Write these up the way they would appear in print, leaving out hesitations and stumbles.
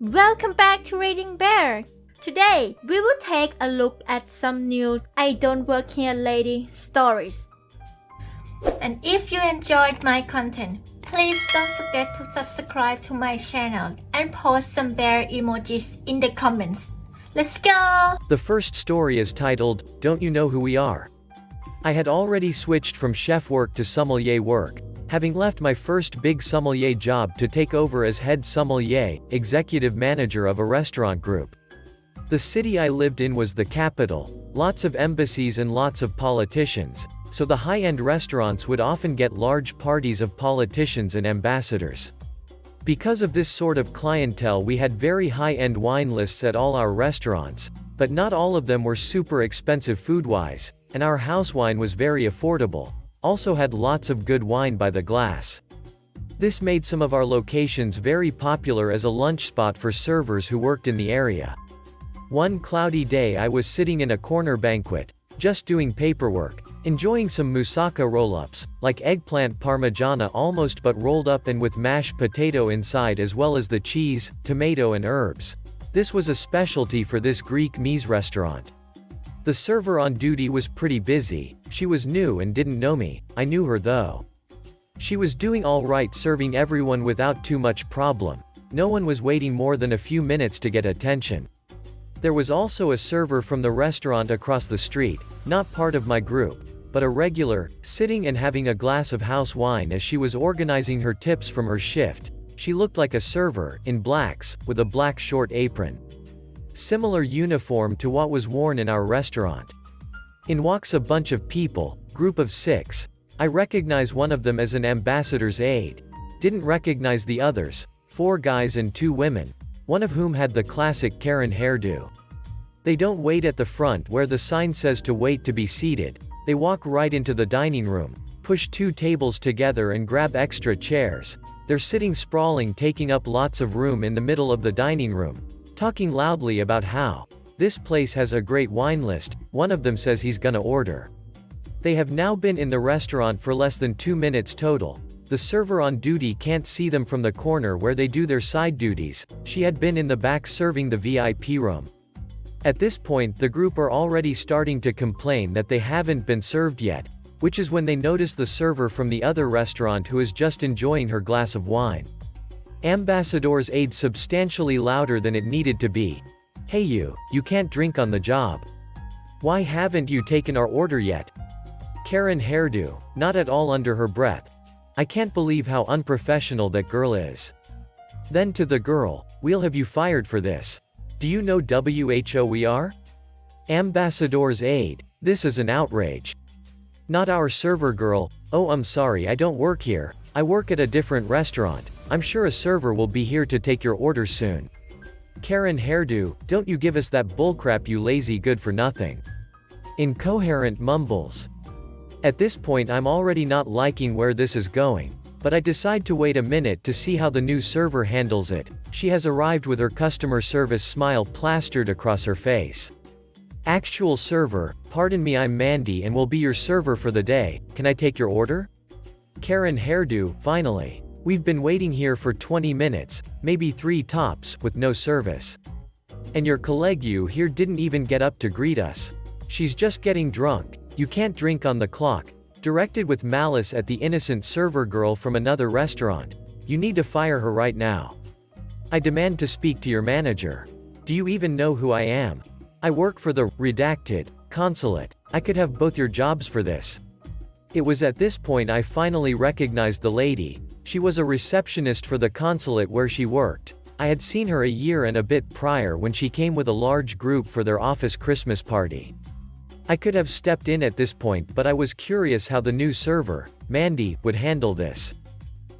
Welcome back to Reading Bear. Today, we will take a look at some new I Don't Work Here Lady stories. And if you enjoyed my content, please don't forget to subscribe to my channel and post some bear emojis in the comments. Let's go! The first story is titled, Don't You Know Who We Are? I had already switched from chef work to sommelier work, having left my first big sommelier job to take over as head sommelier, executive manager of a restaurant group. The city I lived in was the capital, lots of embassies and lots of politicians, so the high-end restaurants would often get large parties of politicians and ambassadors. Because of this sort of clientele, we had very high-end wine lists at all our restaurants, but not all of them were super expensive food-wise, and our house wine was very affordable, also had lots of good wine by the glass. This made some of our locations very popular as a lunch spot for servers who worked in the area. One cloudy day I was sitting in a corner banquet, just doing paperwork, enjoying some moussaka roll-ups, like eggplant parmigiana almost but rolled up and with mashed potato inside as well as the cheese, tomato and herbs. This was a specialty for this Greek mise restaurant. The server on duty was pretty busy. She was new and didn't know me. I knew her though. She was doing all right, serving everyone without too much problem. No one was waiting more than a few minutes to get attention. There was also a server from the restaurant across the street, not part of my group, but a regular, sitting and having a glass of house wine as she was organizing her tips from her shift. She looked like a server, in blacks, with a black short apron. Similar uniform to what was worn in our restaurant. In walks a bunch of people, group of 6. I recognize one of them as an ambassador's aide. Didn't recognize the others, 4 guys and 2 women, one of whom had the classic Karen hairdo. They don't wait at the front where the sign says to wait to be seated. They walk right into the dining room, push 2 tables together and grab extra chairs. They're sitting sprawling, taking up lots of room in the middle of the dining room, talking loudly about how this place has a great wine list. One of them says he's gonna order. They have now been in the restaurant for less than 2 minutes total. The server on duty can't see them from the corner where they do their side duties. She had been in the back serving the VIP room. At this point, the group are already starting to complain that they haven't been served yet, which is when they notice the server from the other restaurant who is just enjoying her glass of wine. Ambassador's aide substantially louder than it needed to be. Hey you can't drink on the job. Why haven't you taken our order yet? Karen hairdo, not at all under her breath. I can't believe how unprofessional that girl is. Then to the girl, we'll have you fired for this. Do you know who we are? Ambassador's aide, this is an outrage. Not our server girl, oh I'm sorry, I don't work here. I work at a different restaurant. I'm sure a server will be here to take your order soon. Karen hairdo, don't you give us that bullcrap, you lazy good for nothing. Incoherent mumbles. At this point I'm already not liking where this is going, but I decide to wait a minute to see how the new server handles it. She has arrived with her customer service smile plastered across her face. Actual server, pardon me, I'm Mandy and will be your server for the day. Can I take your order? Karen hairdo, finally. We've been waiting here for 20 minutes, maybe 3 tops, with no service. And your colleague you here didn't even get up to greet us. She's just getting drunk. You can't drink on the clock. Directed with malice at the innocent server girl from another restaurant. You need to fire her right now. I demand to speak to your manager. Do you even know who I am? I work for the redacted consulate. I could have both your jobs for this. It was at this point I finally recognized the lady. She was a receptionist for the consulate where she worked. I had seen her a year and a bit prior when she came with a large group for their office Christmas party. I could have stepped in at this point, but I was curious how the new server, Mandy, would handle this.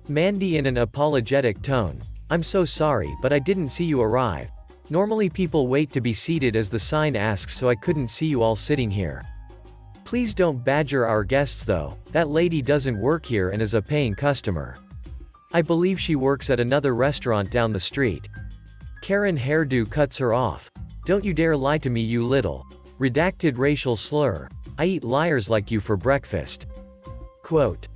Mandy in an apologetic tone. I'm so sorry, but I didn't see you arrive. Normally people wait to be seated as the sign asks, so I couldn't see you all sitting here. Please don't badger our guests though. That lady doesn't work here and is a paying customer. I believe she works at another restaurant down the street. Karen hairdo cuts her off. Don't you dare lie to me, you little redacted racial slur. I eat liars like you for breakfast. Quote.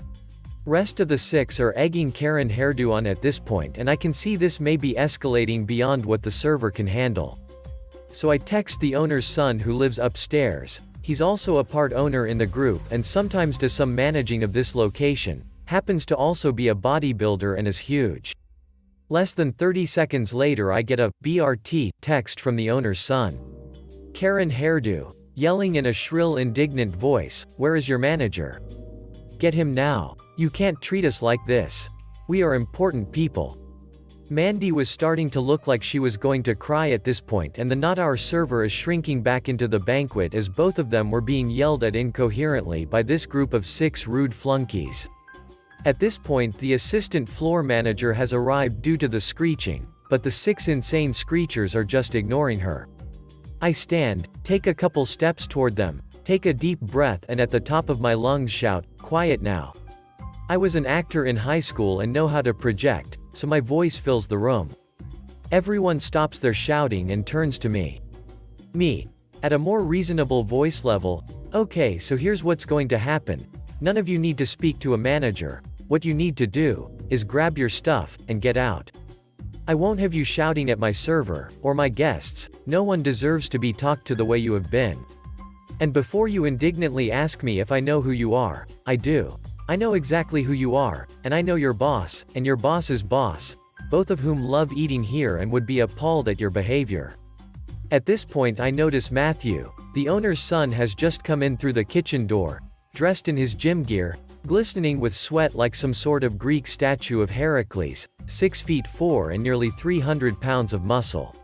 Rest of the 6 are egging Karen Hairdo on at this point, and I can see this may be escalating beyond what the server can handle. So I text the owner's son who lives upstairs. He's also a part owner in the group and sometimes does some managing of this location, happens to also be a bodybuilder and is huge. Less than 30 seconds later I get a BRT text from the owner's son. Karen Hairdo, yelling in a shrill indignant voice, "Where is your manager? Get him now. You can't treat us like this. We are important people." Mandy was starting to look like she was going to cry at this point, and the Not Our server is shrinking back into the banquet as both of them were being yelled at incoherently by this group of 6 rude flunkies. At this point the assistant floor manager has arrived due to the screeching, but the 6 insane screechers are just ignoring her. I stand, take a couple steps toward them, take a deep breath and at the top of my lungs shout, "Quiet now." I was an actor in high school and know how to project, so my voice fills the room. Everyone stops their shouting and turns to me. At a more reasonable voice level, "Okay, so here's what's going to happen. None of you need to speak to a manager. What you need to do is grab your stuff and get out. I won't have you shouting at my server, or my guests. No one deserves to be talked to the way you have been. And before you indignantly ask me if I know who you are, I do. I know exactly who you are, and I know your boss, and your boss's boss, both of whom love eating here and would be appalled at your behavior." At this point I notice Matthew, the owner's son, has just come in through the kitchen door, dressed in his gym gear, glistening with sweat like some sort of Greek statue of Heracles, 6'4" and nearly 300 pounds of muscle.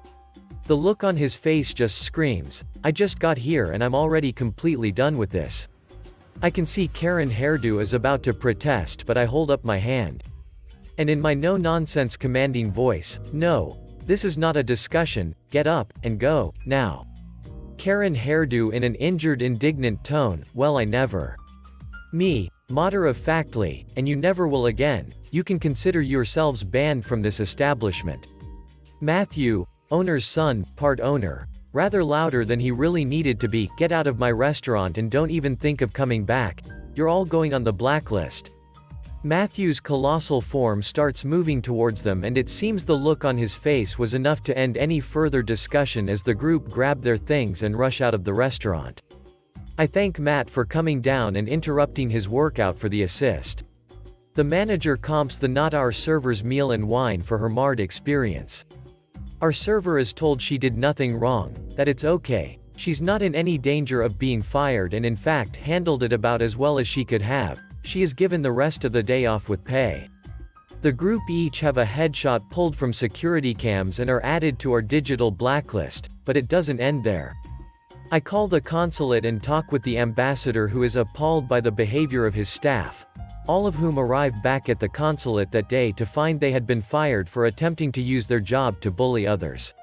The look on his face just screams, "I just got here and I'm already completely done with this." I can see Karen Hairdo is about to protest, but I hold up my hand. And in my no-nonsense commanding voice, "No, this is not a discussion, get up, and go, now." Karen Hairdo in an injured indignant tone, "Well, I never." Matter-of-factly, "And you never will again. You can consider yourselves banned from this establishment." Matthew, owner's son, part owner, rather louder than he really needed to be, "Get out of my restaurant and don't even think of coming back. You're all going on the blacklist." Matthew's colossal form starts moving towards them, and it seems the look on his face was enough to end any further discussion as the group grab their things and rush out of the restaurant. I thank Matt for coming down and interrupting his workout for the assist. The manager comps the Not Our server's meal and wine for her marred experience. Our server is told she did nothing wrong, that it's okay, she's not in any danger of being fired, and in fact handled it about as well as she could have. She is given the rest of the day off with pay. The group each have a headshot pulled from security cams and are added to our digital blacklist, but it doesn't end there. I call the consulate and talk with the ambassador, who is appalled by the behavior of his staff, all of whom arrived back at the consulate that day to find they had been fired for attempting to use their job to bully others.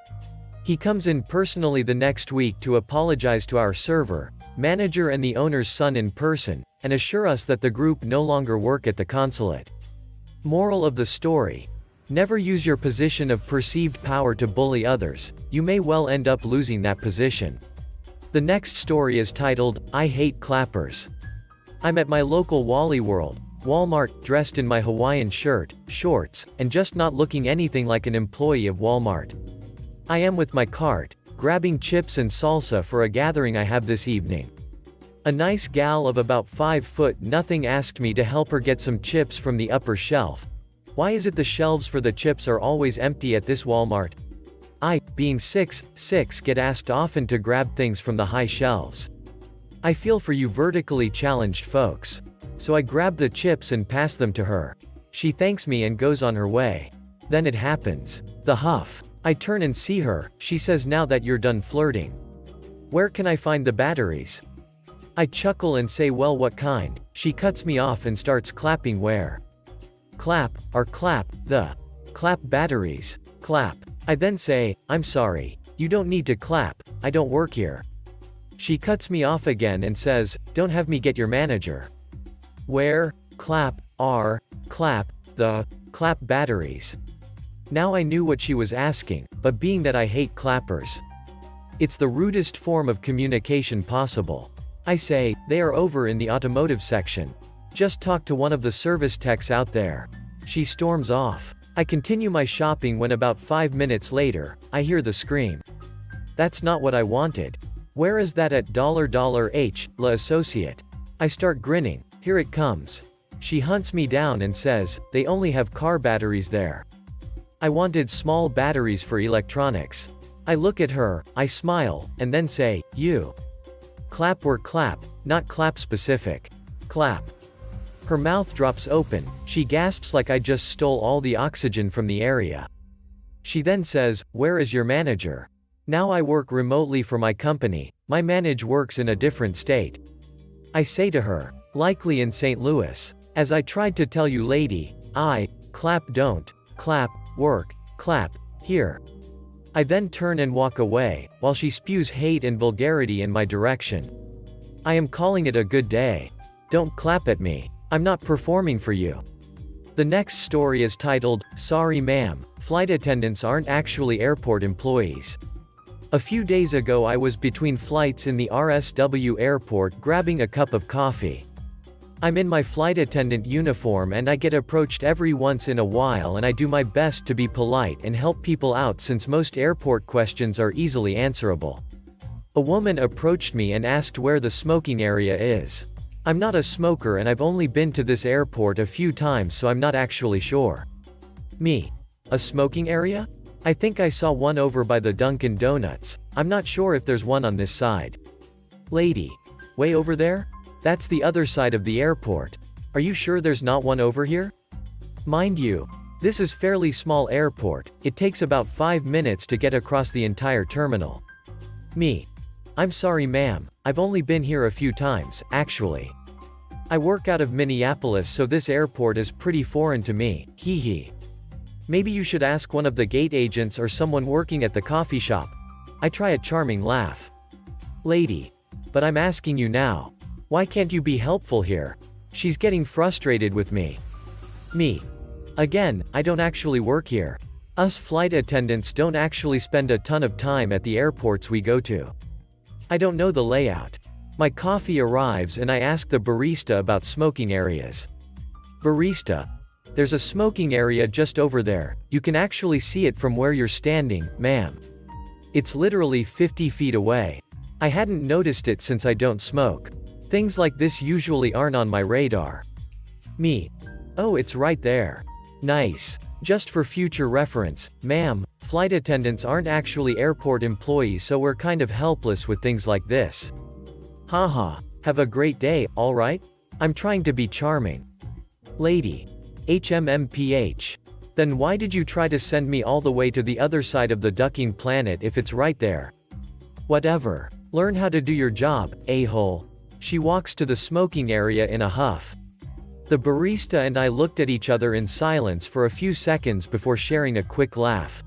He comes in personally the next week to apologize to our server, manager and the owner's son in person, and assure us that the group no longer work at the consulate. Moral of the story: never use your position of perceived power to bully others. You may well end up losing that position. The next story is titled, "I Hate Clappers." I'm at my local Wally World, Walmart, dressed in my Hawaiian shirt, shorts, and just not looking anything like an employee of Walmart. I am with my cart, grabbing chips and salsa for a gathering I have this evening. A nice gal of about 5'0" asked me to help her get some chips from the upper shelf. Why is it the shelves for the chips are always empty at this Walmart? I, being 6'6", get asked often to grab things from the high shelves. I feel for you vertically challenged folks. So I grab the chips and pass them to her. She thanks me and goes on her way. Then it happens. The huff. I turn and see her. She says, "Now that you're done flirting, where can I find the batteries?" I chuckle and say, "Well, what kind?" She cuts me off and starts clapping. Where? Clap, or clap, the clap batteries. Clap. I then say, "I'm sorry. You don't need to clap. I don't work here." She cuts me off again and says, "Don't have me get your manager." Where? Clap, clap, the clap batteries. Now I knew what she was asking, but being that I hate clappers, it's the rudest form of communication possible. I say, "They are over in the automotive section." Just talk to one of the service techs out there. She storms off. I continue my shopping when about 5 minutes later, I hear the scream. That's not what I wanted. Where is that at $H, la associate? I start grinning. Here it comes. She hunts me down and says, they only have car batteries there. I wanted small batteries for electronics. I look at her, I smile, and then say, you. Clap or clap, not clap specific. Clap. Her mouth drops open, she gasps like I just stole all the oxygen from the area. She then says, where is your manager? Now I work remotely for my company, my manager works in a different state. I say to her, likely in St. Louis. As I tried to tell you lady, clap don't, clap, work, clap, here. I then turn and walk away, while she spews hate and vulgarity in my direction. I am calling it a good day. Don't clap at me. I'm not performing for you. The next story is titled, Sorry ma'am, flight attendants aren't actually airport employees. A few days ago I was between flights in the RSW airport grabbing a cup of coffee. I'm in my flight attendant uniform and I get approached every once in a while and I do my best to be polite and help people out since most airport questions are easily answerable. A woman approached me and asked where the smoking area is. I'm not a smoker and I've only been to this airport a few times so I'm not actually sure. Me. A smoking area? I think I saw one over by the Dunkin' Donuts. I'm not sure if there's one on this side. Lady. Way over there? That's the other side of the airport. Are you sure there's not one over here? Mind you, this is fairly small airport, it takes about 5 minutes to get across the entire terminal. Me. I'm sorry ma'am, I've only been here a few times, actually. I work out of Minneapolis so this airport is pretty foreign to me, hee hee. Maybe you should ask one of the gate agents or someone working at the coffee shop. I try a charming laugh. Lady. But I'm asking you now. Why can't you be helpful here? She's getting frustrated with me. Me. Again, I don't actually work here. Us flight attendants don't actually spend a ton of time at the airports we go to. I don't know the layout. My coffee arrives and I ask the barista about smoking areas. Barista. There's a smoking area just over there, you can actually see it from where you're standing, ma'am. It's literally 50 feet away. I hadn't noticed it since I don't smoke. Things like this usually aren't on my radar. Me. Oh, it's right there. Nice. Just for future reference, ma'am, flight attendants aren't actually airport employees so we're kind of helpless with things like this. Haha. Have a great day, alright? I'm trying to be charming. Lady. HMMPH. Then why did you try to send me all the way to the other side of the ducking planet if it's right there? Whatever. Learn how to do your job, a-hole. She walks to the smoking area in a huff. The barista and I looked at each other in silence for a few seconds before sharing a quick laugh.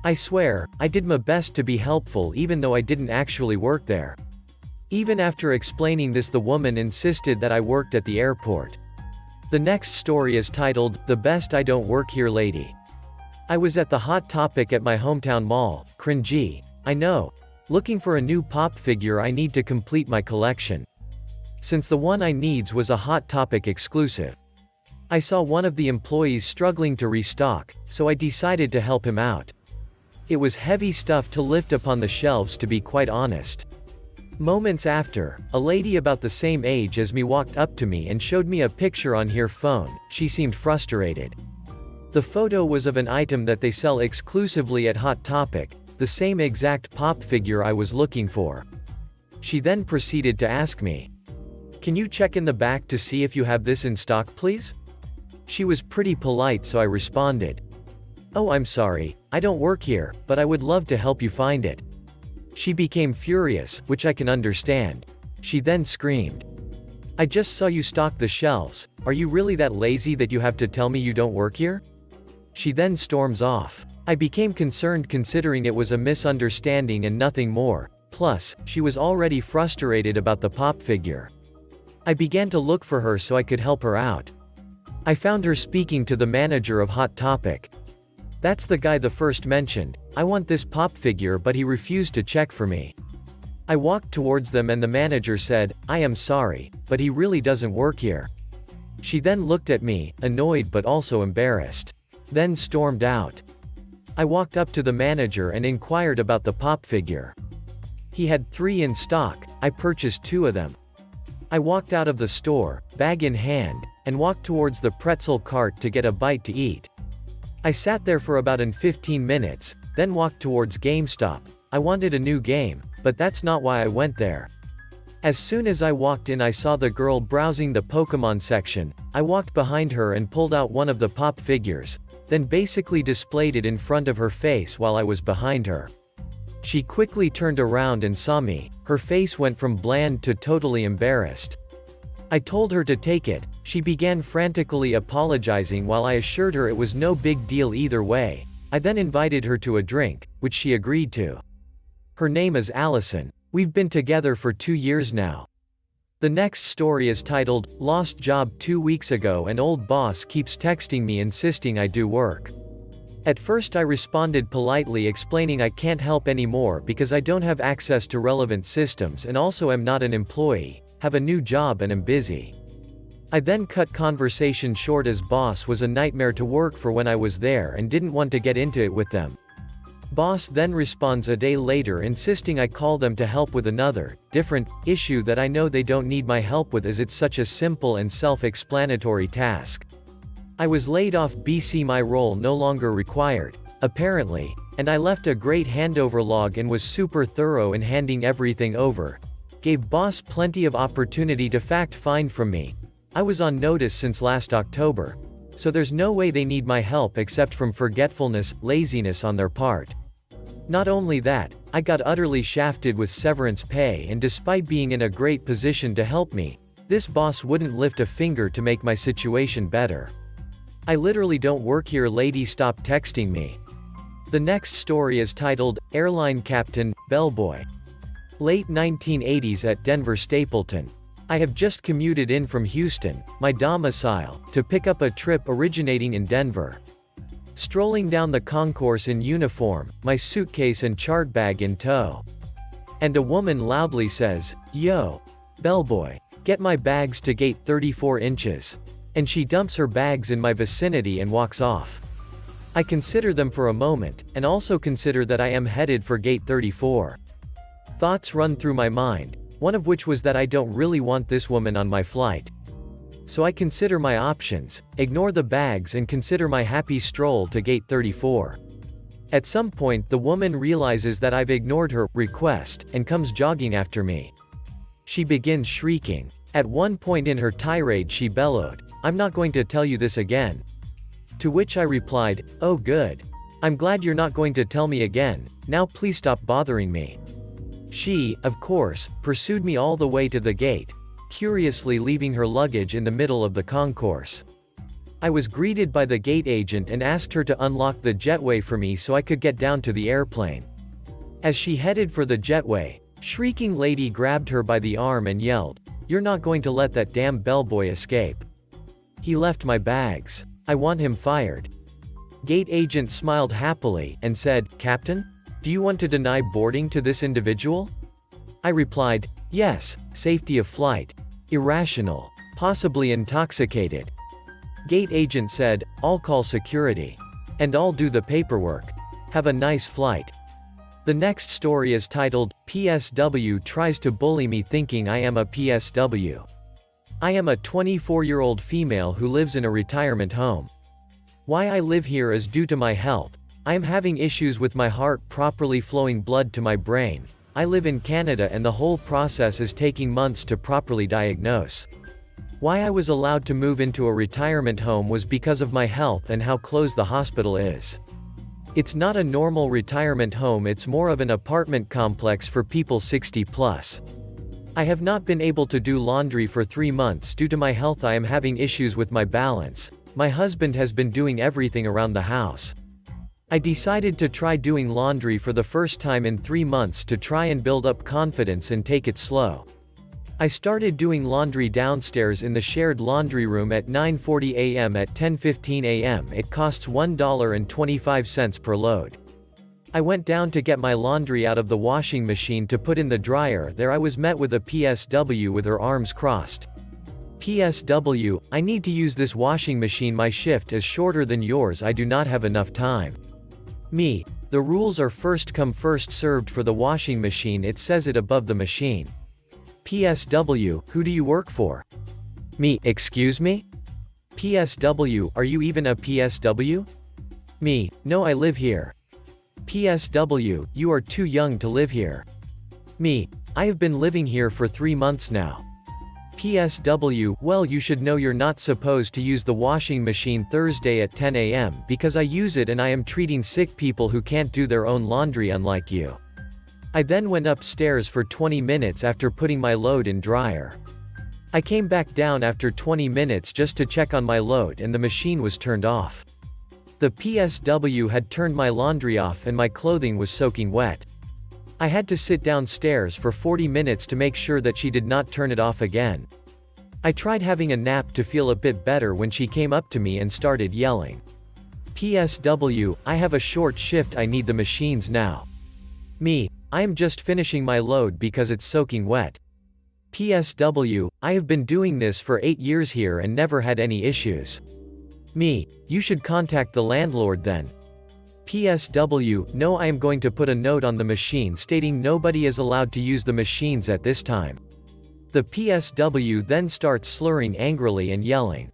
I swear, I did my best to be helpful even though I didn't actually work there. Even after explaining this, the woman insisted that I worked at the airport. The next story is titled, The Best I Don't Work Here Lady. I was at the Hot Topic at my hometown mall, cringy. I know. Looking for a new pop figure I need to complete my collection. Since the one I needs was a Hot Topic exclusive. I saw one of the employees struggling to restock, so I decided to help him out. It was heavy stuff to lift upon the shelves to be quite honest. Moments after, a lady about the same age as me walked up to me and showed me a picture on her phone. She seemed frustrated. The photo was of an item that they sell exclusively at Hot Topic, the same exact pop figure I was looking for. She then proceeded to ask me, "Can you check in the back to see if you have this in stock please?" She was pretty polite so I responded, "Oh, I'm sorry, I don't work here, but I would love to help you find it." She became furious, which I can understand. She then screamed, "I just saw you stock the shelves, are you really that lazy that you have to tell me you don't work here?" She then storms off. I became concerned considering it was a misunderstanding and nothing more, plus, she was already frustrated about the pop figure. I began to look for her so I could help her out. I found her speaking to the manager of Hot Topic. "That's the guy the first mentioned, I want this pop figure but he refused to check for me." I walked towards them and the manager said, "I am sorry, but he really doesn't work here." She then looked at me, annoyed but also embarrassed. Then stormed out. I walked up to the manager and inquired about the pop figure. He had 3 in stock. I purchased 2 of them. I walked out of the store, bag in hand, and walked towards the pretzel cart to get a bite to eat. I sat there for about 15 minutes, then walked towards GameStop. I wanted a new game, but that's not why I went there. As soon as I walked in, I saw the girl browsing the Pokemon section. I walked behind her and pulled out one of the pop figures, then basically displayed it in front of her face while I was behind her. She quickly turned around and saw me. Her face went from bland to totally embarrassed. I told her to take it. She began frantically apologizing while I assured her it was no big deal either way. I then invited her to a drink, which she agreed to. Her name is Allison. We've been together for 2 years now. The next story is titled, Lost Job 2 weeks ago and old boss keeps texting me insisting I do work. At first I responded politely explaining I can't help anymore because I don't have access to relevant systems and also am not an employee, have a new job and am busy. I then cut conversation short as boss was a nightmare to work for when I was there and didn't want to get into it with them. Boss then responds a day later insisting I call them to help with another, different, issue that I know they don't need my help with as it's such a simple and self-explanatory task. I was laid off BC, my role no longer required, apparently, and I left a great handover log and was super thorough in handing everything over. Gave boss plenty of opportunity to fact-find from me. I was on notice since last October, so there's no way they need my help except from forgetfulness, laziness on their part. Not only that, I got utterly shafted with severance pay, and despite being in a great position to help me, this boss wouldn't lift a finger to make my situation better. I literally don't work here, lady, stop texting me. The next story is titled, Airline Captain, Bellboy. Late 1980s at Denver Stapleton. I have just commuted in from Houston, my domicile, to pick up a trip originating in Denver. Strolling down the concourse in uniform, my suitcase and chart bag in tow. And a woman loudly says, "Yo, bellboy, get my bags to gate 34 inches. And she dumps her bags in my vicinity and walks off. I consider them for a moment, and also consider that I am headed for gate 34. Thoughts run through my mind, one of which was that I don't really want this woman on my flight. So I consider my options, ignore the bags and consider my happy stroll to gate 34. At some point the woman realizes that I've ignored her request, and comes jogging after me. She begins shrieking. At one point in her tirade she bellowed, "I'm not going to tell you this again." To which I replied, "Oh good. I'm glad you're not going to tell me again, now please stop bothering me." She, of course, pursued me all the way to the gate, curiously leaving her luggage in the middle of the concourse. I was greeted by the gate agent and asked her to unlock the jetway for me so I could get down to the airplane. As she headed for the jetway, shrieking lady grabbed her by the arm and yelled, "You're not going to let that damn bellboy escape. He left my bags. I want him fired." Gate agent smiled happily, and said, "Captain? Do you want to deny boarding to this individual?" I replied, "Yes, safety of flight. Irrational. Possibly intoxicated." Gate agent said, "I'll call security. And I'll do the paperwork. Have a nice flight." The next story is titled, PSW tries to bully me thinking I am a PSW. I am a 24-year-old female who lives in a retirement home. Why I live here is due to my health. I am having issues with my heart properly flowing blood to my brain. I live in Canada and the whole process is taking months to properly diagnose. Why I was allowed to move into a retirement home was because of my health and how close the hospital is. It's not a normal retirement home, it's more of an apartment complex for people 60 plus. I have not been able to do laundry for 3 months due to my health. I am having issues with my balance. My husband has been doing everything around the house. I decided to try doing laundry for the first time in 3 months to try and build up confidence and take it slow. I started doing laundry downstairs in the shared laundry room at 9:40 a.m. At 10:15 a.m. it costs $1.25 per load. I went down to get my laundry out of the washing machine to put in the dryer. There I was met with a PSW with her arms crossed. PSW, I need to use this washing machine. My shift is shorter than yours. I do not have enough time. Me. The rules are first come first served for the washing machine. It says it above the machine. PSW, who do you work for? Me. Excuse me? PSW, are you even a PSW? Me. No, I live here. PSW, you are too young to live here. Me. I have been living here for 3 months now. PSW, well, you should know you're not supposed to use the washing machine Thursday at 10 a.m. because I use it and I am treating sick people who can't do their own laundry, unlike you. I then went upstairs for 20 minutes after putting my load in dryer. I came back down after 20 minutes just to check on my load and the machine was turned off. The PSW had turned my laundry off and my clothing was soaking wet. I had to sit downstairs for 40 minutes to make sure that she did not turn it off again. I tried having a nap to feel a bit better when she came up to me and started yelling. PSW, I have a short shift, I need the machines now. Me, I am just finishing my load because it's soaking wet. PSW, I have been doing this for 8 years here and never had any issues. Me, you should contact the landlord then. PSW, no, I am going to put a note on the machine stating nobody is allowed to use the machines at this time. The PSW then starts slurring angrily and yelling.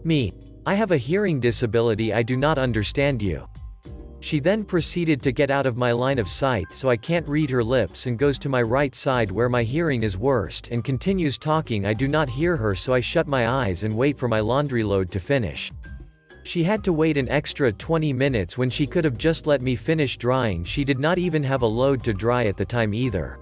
Me, I have a hearing disability, I do not understand you. She then proceeded to get out of my line of sight so I can't read her lips and goes to my right side where my hearing is worst and continues talking. I do not hear her, so I shut my eyes and wait for my laundry load to finish. She had to wait an extra 20 minutes when she could have just let me finish drying. She did not even have a load to dry at the time either.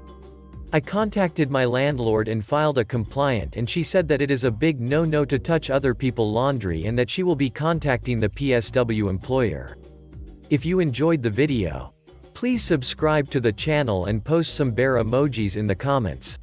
I contacted my landlord and filed a complaint, and she said that it is a big no-no to touch other people's laundry and that she will be contacting the PSW employer. If you enjoyed the video, please subscribe to the channel and post some bear emojis in the comments.